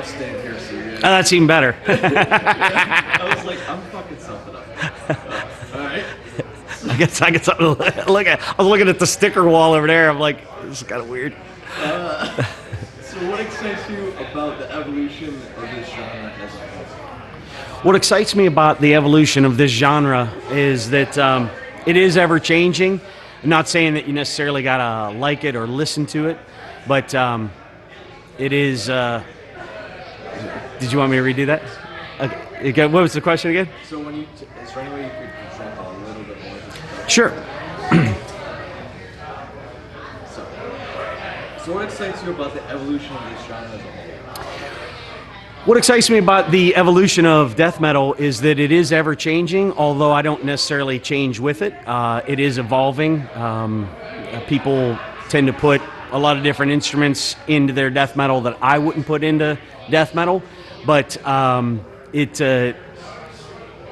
stand here so you. Oh, that's even better. I was like, I'm fucking something up. All right. I guess I get something to look at. I was looking at the sticker wall over there. I'm like, this is kind of weird. So what excites you about the evolution of this genre as a whole? What excites me about the evolution of this genre is that it is ever changing. I'm not saying that you necessarily gotta like it or listen to it, but it is. Did you want me to redo that? Okay. What was the question again? So when is there any way you could present a little bit more? Sure. So what excites you about the evolution of this genre as a whole? What excites me about the evolution of death metal is that it is ever changing, although I don't necessarily change with it. It is evolving. People tend to put a lot of different instruments into their death metal that I wouldn't put into death metal, but it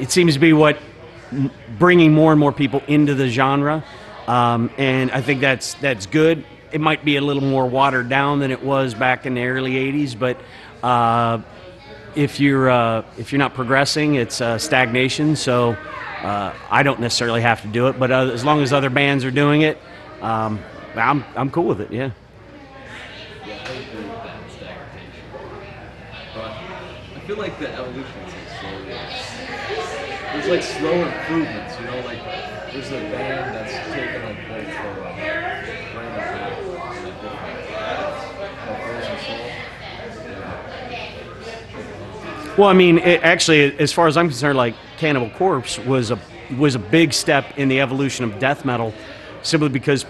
seems to be what bringing more and more people into the genre, and I think that's good. It might be a little more watered down than it was back in the early '80s, but if you're not progressing, it's stagnation. So I don't necessarily have to do it, but as long as other bands are doing it, I'm cool with it. Yeah. Yeah, I agree with that stagnation. But I feel like the evolution is like slow. There's like slow improvements, you know, like there's a band that's taken like place for Well, I mean, actually, as far as I'm concerned, like Cannibal Corpse was a big step in the evolution of death metal, simply because,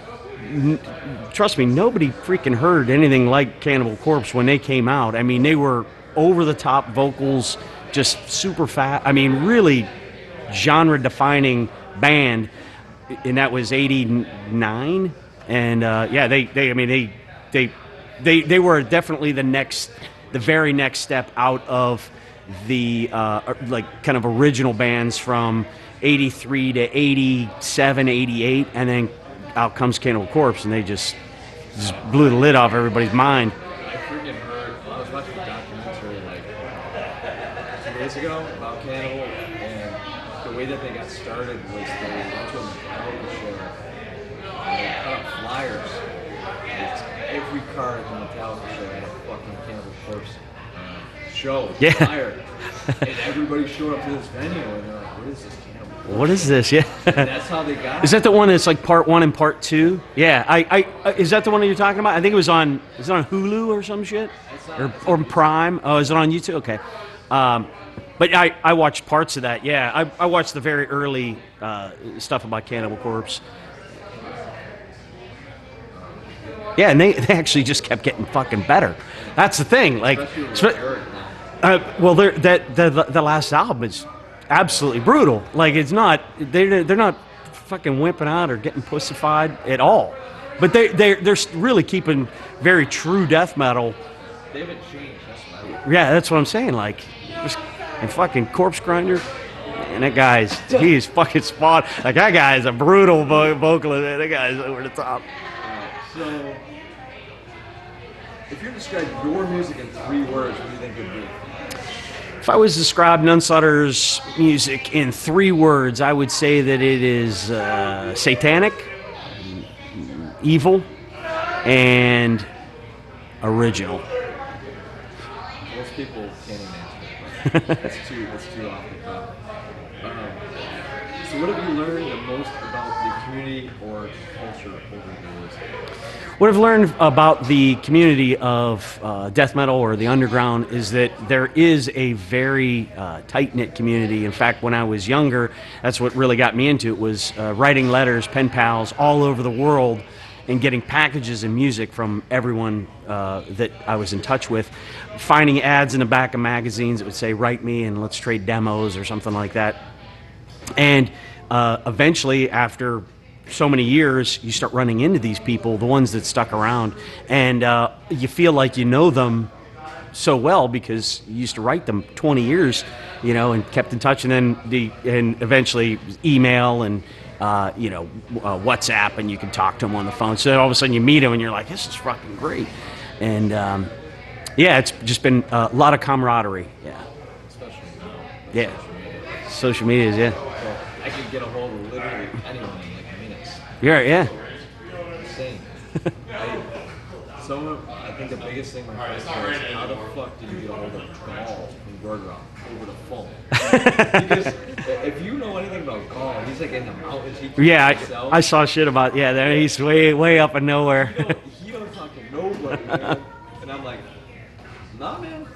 trust me, nobody freaking heard anything like Cannibal Corpse when they came out. I mean, they were over-the-top vocals, just super fast. I mean, really genre-defining band, and that was '89. And yeah, they were definitely the very next step out of the like kind of original bands from '83 to '87, '88, and then out comes Cannibal Corpse, and they just blew the lid off everybody's mind. I freaking heard. I was watching a documentary like 2 days ago about Cannibal, and the way that they got started was they went to a Metallica show and they cut up flyers. And every car at the Metallica show had a fucking Cannibal Corpse show. Yeah. Flyer. And everybody showed up to this venue and they're like, what is this Cannibal Corpse? What is this? Yeah. And that's how they got Is that the one that's like part 1 and part 2? Yeah. I is that the one that you're talking about? I think it was on. Is it on Hulu or some shit? Or Prime? Oh, is it on YouTube? Okay. But I watched parts of that. Yeah, I watched the very early stuff about Cannibal Corpse. Yeah, and they actually just kept getting fucking better. That's the thing. Like, well, the last album is absolutely brutal. Like, it's not they're not fucking wimping out or getting pussified at all. But they're really keeping very true death metal. They haven't changed. That's Yeah, that's what I'm saying. Like, and fucking Corpse Grinder. And that he's fucking spot. Like, that guy is a brutal vocalist. That guy's over the top. So, if you describe your music in 3 words, what do you think it would be? If I was to describe Nunslaughter's music in 3 words, I would say that it is satanic, evil, and original. Most people can't even answer that. That's too off the cuff. So what have you learned the most about the community or culture over the years? What I've learned about the community of death metal or the underground is that there is a very tight-knit community. In fact, when I was younger, that's what really got me into it, was writing letters, pen pals all over the world, and getting packages and music from everyone that I was in touch with, finding ads in the back of magazines that would say, write me and let's trade demos or something like that. And eventually, after so many years, you start running into these people, the ones that stuck around, and you feel like you know them so well because you used to write them 20 years, you know, and kept in touch, and then eventually email and WhatsApp, and you can talk to them on the phone. So all of a sudden you meet them and you're like, this is fucking great. And Yeah, it's just been a lot of camaraderie. Yeah, especially now. yeah. Social media. Social medias, yeah. Well, I can get a hold of literally anyone in like minutes. Yeah. Insane. I think the biggest thing my friend said is, how the fuck did you get a hold of Gall from Gorgoroth over the phone? Because if you know anything about Gall, he's like in the mountains. He keeps Yeah, himself. I saw shit about there. He's way up in nowhere. He don't talk to nobody, man. And I'm like, nah, man.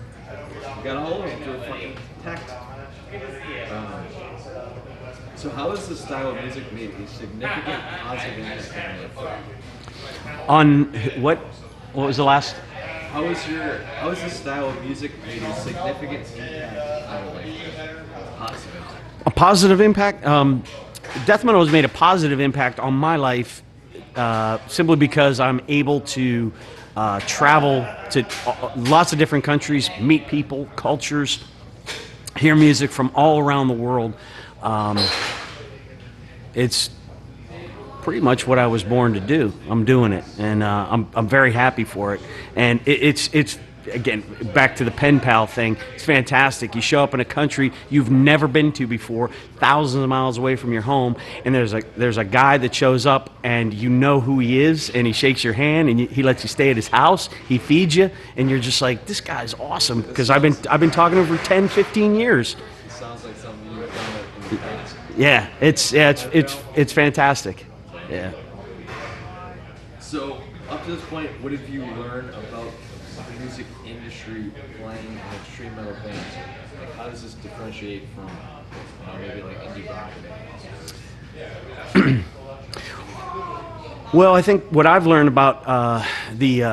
You got a hold of him through a fucking text. So how has the style of music made a significant positive impact on your life? On what? What was the last? How has the style of music made a significant impact on your life? Positive. A positive impact. Death metal has made a positive impact on my life, simply because I'm able to travel to lots of different countries, meet people, cultures, hear music from all around the world. It's pretty much what I was born to do. I'm doing it, and I'm very happy for it. And it's again, back to the pen pal thing. It's fantastic. You show up in a country you've never been to before, thousands of miles away from your home, and there's a guy that shows up, and you know who he is, and he shakes your hand, and he lets you stay at his house. He feeds you, and you're just like, this guy's awesome, because I've been talking to him for 10, 15 years. It sounds like something you've done in the past. Yeah, it's fantastic. Yeah. So, up to this point, what have you learned about the music industry playing in extreme metal bands? Like, how does this differentiate from maybe like indie rock bands? Well, I think what I've learned about the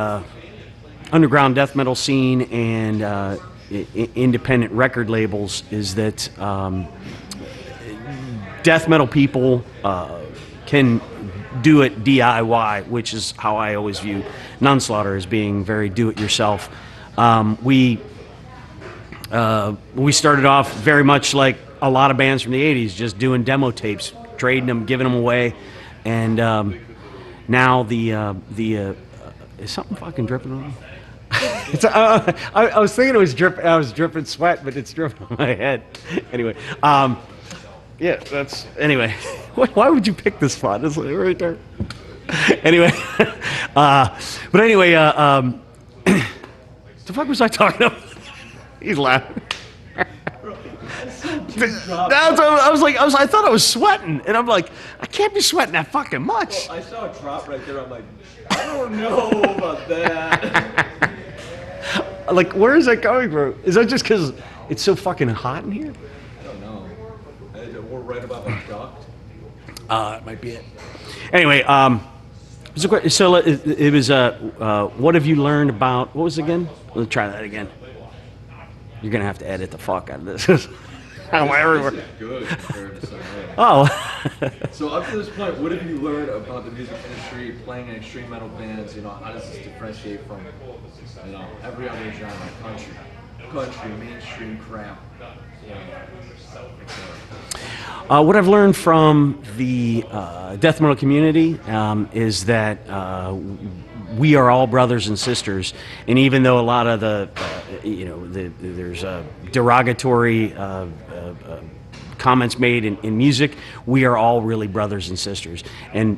underground death metal scene and independent record labels is that death metal people can do it DIY, which is how I always view Nunslaughter, as being very do-it-yourself. We started off very much like a lot of bands from the '80s, just doing demo tapes, trading them, giving them away, and now is something fucking dripping on me? I was thinking it was dripping. I was dripping sweat, but it's dripping on my head. Anyway. Yeah, that's anyway. Why would you pick this spot? It's like right there. Anyway, but anyway, the fuck was I talking about? He's laughing. I thought I was sweating, and I'm like, I can't be sweating that fucking much. Well, I saw a drop right there. I'm like, I don't know about that. Like, where is that coming from? Is that just because it's so fucking hot in here? I don't know. We're right about my duct. It might be it. Anyway, so it was what have you learned about, what was it again? Let's try that again. You're going to have to edit the fuck out of this. How am I everywhere? This is good compared to some Oh. So up to this point, what have you learned about the music industry, playing in extreme metal bands? How does this differentiate from, every other genre, country, mainstream crap? What I've learned from the death metal community is that we are all brothers and sisters, and even though a lot of there's derogatory comments made in music, we are all really brothers and sisters, and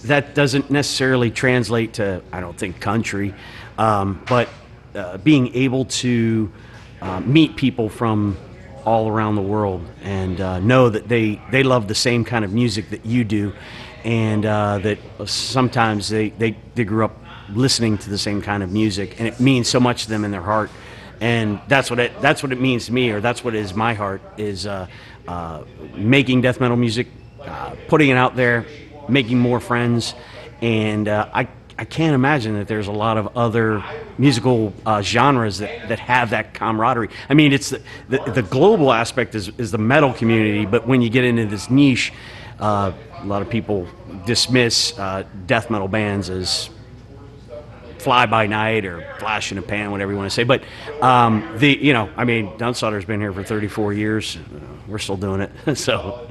that doesn't necessarily translate to, I don't think, country, but being able to meet people from all around the world and know that they love the same kind of music that you do, and that sometimes they grew up listening to the same kind of music, and it means so much to them in their heart, and that's what it means to me, or that's what is my heart, is making death metal music, putting it out there, making more friends, and I can't imagine that there's a lot of other musical genres that have that camaraderie. I mean, it's the global aspect is the metal community, but when you get into this niche, a lot of people dismiss death metal bands as fly by night or flash in a pan, whatever you want to say. But Nunslaughter's been here for 34 years. We're still doing it. So.